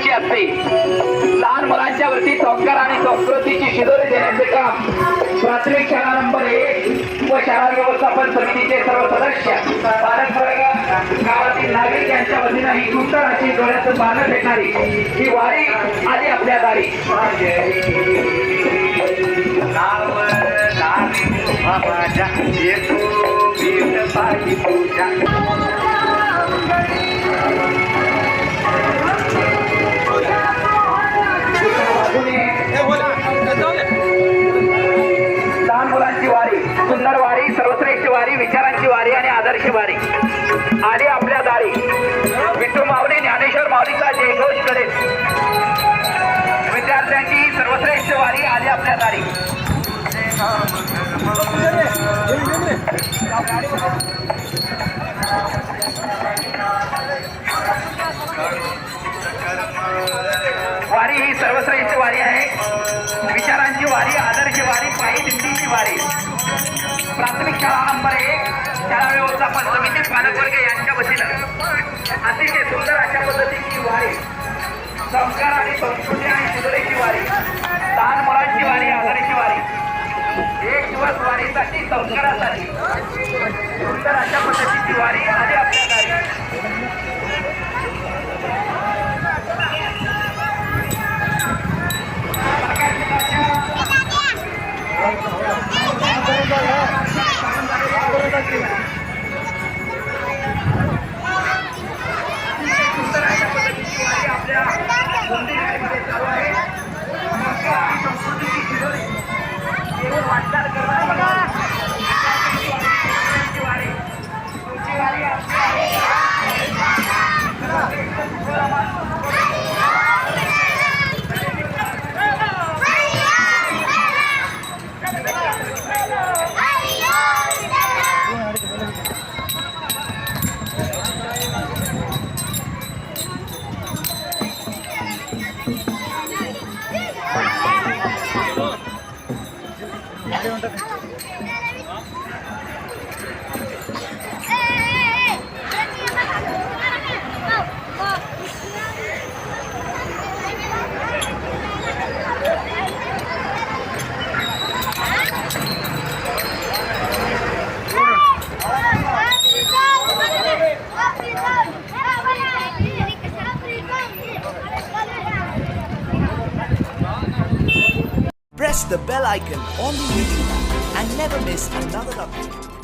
करायची असते. लहान मुलांच्या वरती संस्कार आणि संस्कृतीची शिदोरी देण्याचे काम प्राथमिक शाळा नंबर 1 व शाळा व्यवस्थापन समितीचे सर्व सदस्य, पालक वर्ग, गावातील नागरिक यांच्या वतीनं ही सुंदर अशी डोळ्याचं पानं भेटणारी ही वारी आली आपल्या दारी. लहान मुलांची वारी, सुंदर वारी, सर्वश्रेष्ठ वारी, विचारांची वारी आणि आदर्श वारी आली आपल्या दारी. विठू माऊली ज्ञानेश्वर माऊलीचा जयघोष करेल. विद्यार्थ्यांची सर्वश्रेष्ठ वारी आली आपल्या दारी. वारी ही सर्वश्रेष्ठ वारी आहे. विचारांची वारी, आदर्श वारी, पायी दिंडीची वारी. प्राथमिक शाळा नंबर 1 शाळा व्यवस्थापन समिती, पालकवर्ग यांच्या वतीनं अतिशय सुंदर अशा पद्धतीची वारी, संस्कार आणि संस्कृती आणि शिदोरीची वारी, लहान मुलांची वारी, आदर्श वारी, एक दिवस वारीसाठी, संस्कारासाठी सुंदर अशा पद्धतीची वारी आली आपल्या दारी. Press the bell icon on the YouTube app and never miss another update.